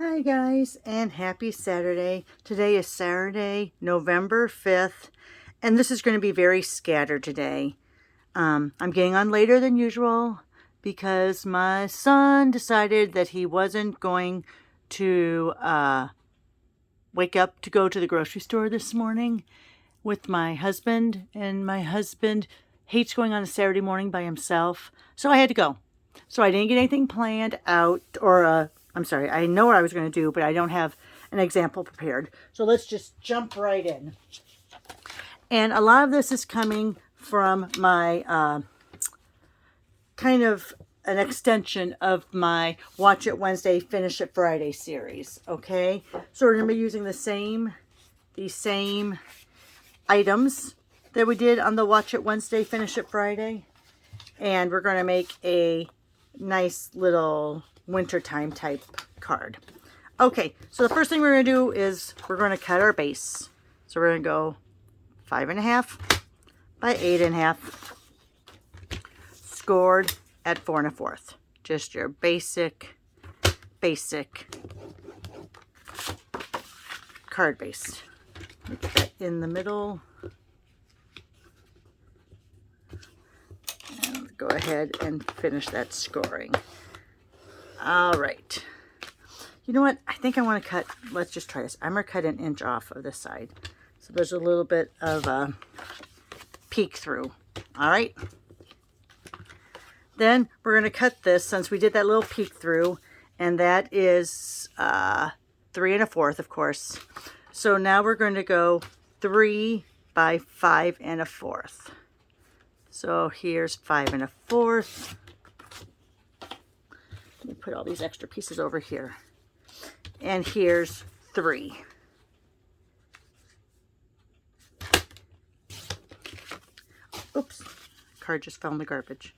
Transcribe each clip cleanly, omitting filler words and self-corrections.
Hi guys, and happy Saturday. Today is Saturday, November 5th, and this is going to be very scattered today. I'm getting on later than usual because my son decided that he wasn't going to wake up to go to the grocery store this morning with my husband, and my husband hates going on a Saturday morning by himself, so I had to go. So I didn't get anything planned out, or I'm sorry, I know what I was going to do, but I don't have an example prepared. So let's just jump right in. And a lot of this is coming from my kind of an extension of my Watch It Wednesday, Finish It Friday series. Okay, so we're going to be using these same items that we did on the Watch It Wednesday, Finish It Friday, and we're going to make a nice little wintertime type card. Okay, so the first thing we're going to do is we're going to cut our base. So we're going to go 5.5 by 8.5, scored at 4 1/4. Just your basic card base. Put that in the middle. And go ahead and finish that scoring. All right. You know what? I think I want to cut, let's just try this. I'm going to cut 1 inch off of this side. So there's a little bit of a peek through. All right. Then we're going to cut this since we did that little peek through. And that is 3 1/4, of course. So now we're going to go 3 by 5 1/4. So here's 5 1/4. Let me put all these extra pieces over here. And here's 3. Oops, card just fell in the garbage.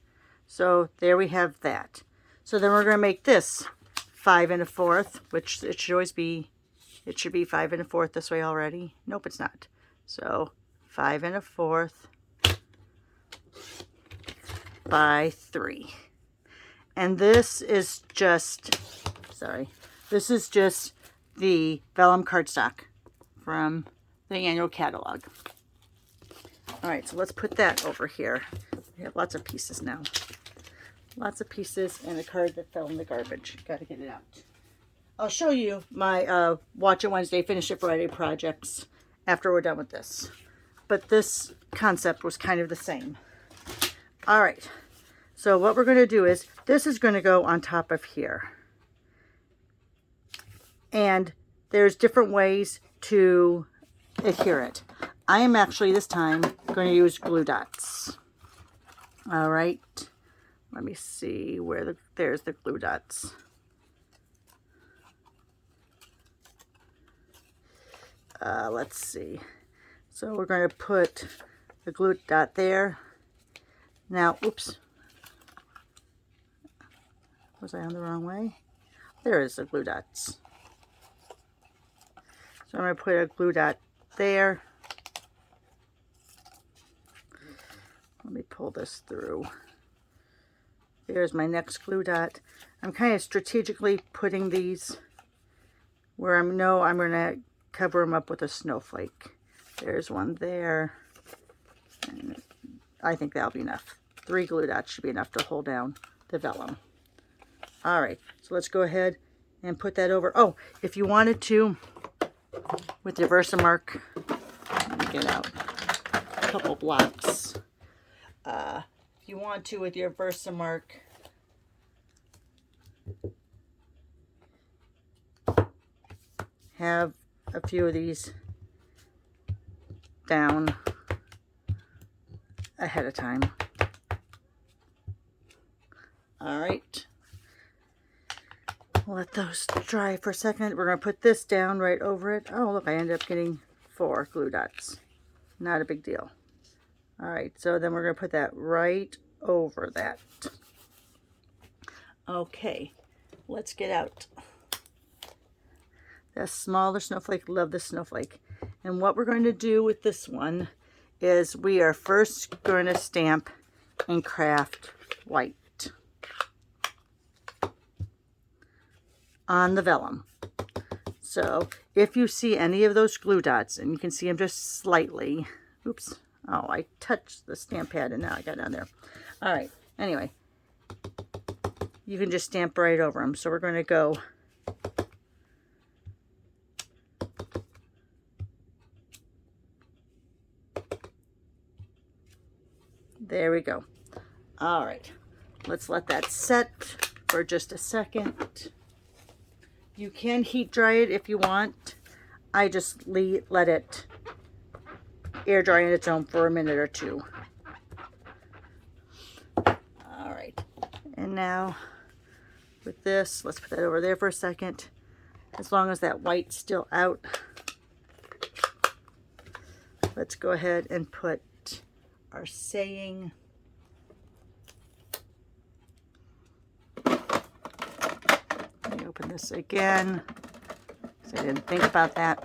So there we have that. So then we're going to make this 5 1/4, which it should always be, it should be 5 1/4 this way already. Nope, it's not. So 5 1/4 by 3. And this is just, this is just the vellum cardstock from the annual catalog. All right, so let's put that over here. We have lots of pieces now. Lots of pieces and a card that fell in the garbage. Got to get it out. I'll show you my Watch It Wednesday, Finish It Friday projects after we're done with this. But this concept was kind of the same. All right. So what we're going to do is, this is going to go on top of here. And there's different ways to adhere it. I am actually this time going to use glue dots. All right. Let me see where there's the glue dots. Let's see. So we're going to put the glue dot there. Now, oops. Was I on the wrong way? There is the glue dots. So I'm going to put a glue dot there. Let me pull this through. There's my next glue dot. I'm kind of strategically putting these where I'm going to cover them up with a snowflake. There's one there. And I think that'll be enough. 3 glue dots should be enough to hold down the vellum. All right, so let's go ahead and put that over. Oh, if you wanted to, with your Versamark, let me get out a couple blocks. If you want to, with your Versamark, have a few of these down ahead of time. All right. Let those dry for a second. We're going to put this down right over it. Oh, look, I ended up getting 4 glue dots. Not a big deal. All right, so then we're going to put that right over that. Okay, let's get out the smaller snowflake. Love this snowflake. And what we're going to do with this one is we are first going to stamp and craft white on the vellum. So if you see any of those glue dots, and you can see them just slightly, oops, oh, I touched the stamp pad and now I got down there. All right, anyway, you can just stamp right over them. So we're going to go there we go. All right, let's let that set for just a second. You can heat dry it if you want. I just let it air dry on its own for a minute or two. All right, and now with this, let's put that over there for a second. As long as that white's still out, let's go ahead and put our saying. Let me open this again, because I didn't think about that.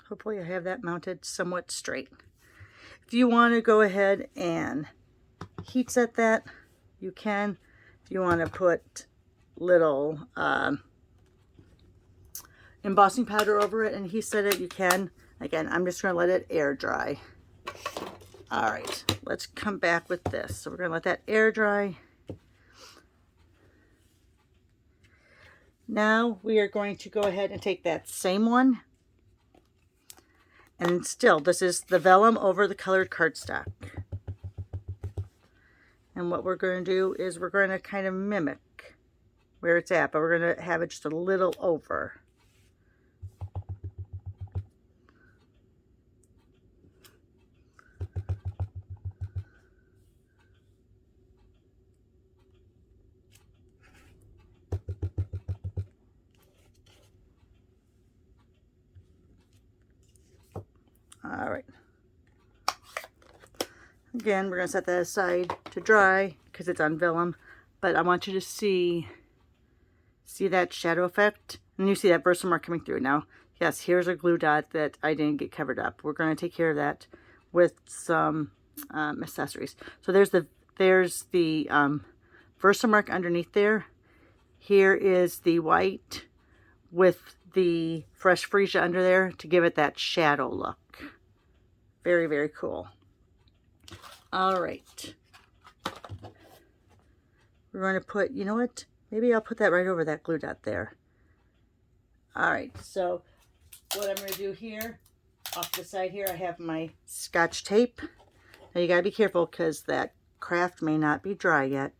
Hopefully I have that mounted somewhat straight. If you want to go ahead and heat set that, you can. If you want to put little embossing powder over it and heat set it, you can. Again, I'm just going to let it air dry. All right, let's come back with this. So we're going to let that air dry. Now we are going to go ahead and take that same one. And still, this is the vellum over the colored cardstock. And what we're going to do is we're going to kind of mimic where it's at, but we're going to have it just a little over. All right. Again, we're going to set that aside to dry because it's on vellum, but I want you to see that shadow effect, and you see that Versamark coming through. Now, yes, here's a glue dot that I didn't get covered up. We're going to take care of that with some accessories. So there's the Versamark underneath there. Here is the white with the fresh freesia under there to give it that shadow look. Very, very cool. All right. We're going to put, you know what? Maybe I'll put that right over that glue dot there. All right, so what I'm going to do here, off the side here, I have my Scotch tape. Now you got to be careful because that craft may not be dry yet.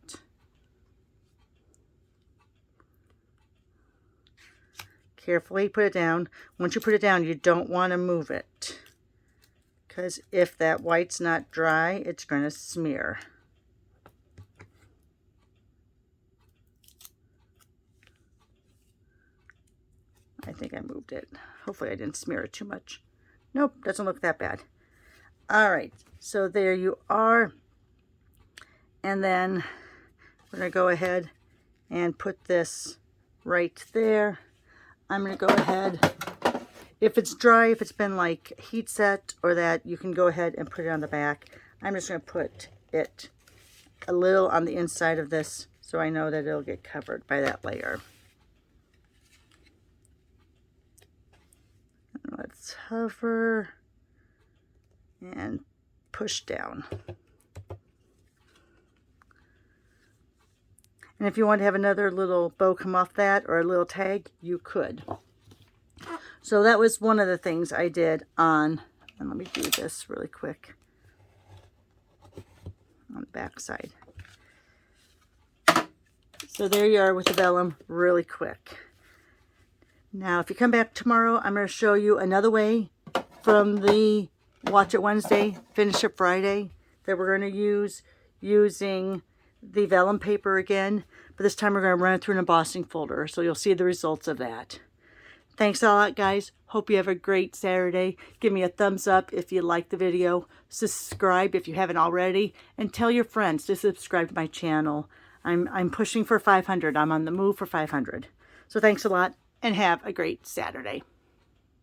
Carefully put it down. Once you put it down, you don't want to move it, because if that white's not dry, it's going to smear. I think I moved it. Hopefully I didn't smear it too much. Nope, doesn't look that bad. All right, so there you are. And then we're going to go ahead and put this right there. I'm going to go ahead, if it's dry, if it's been like heat set or that, you can go ahead and put it on the back. I'm just going to put it a little on the inside of this so I know that it'll get covered by that layer. Let's hover and push down. And if you want to have another little bow come off that or a little tag, you could. So that was one of the things I did on, and let me do this really quick, on the back side. So there you are with the vellum really quick. Now, if you come back tomorrow, I'm going to show you another way from the Watch It Wednesday, Finish It Friday that we're going to use using the vellum paper again. But this time we're going to run it through an embossing folder, so you'll see the results of that. Thanks a lot, guys. Hope you have a great Saturday. Give me a thumbs up if you like the video. Subscribe if you haven't already. And tell your friends to subscribe to my channel. I'm pushing for 500. I'm on the move for 500. So thanks a lot. And have a great Saturday.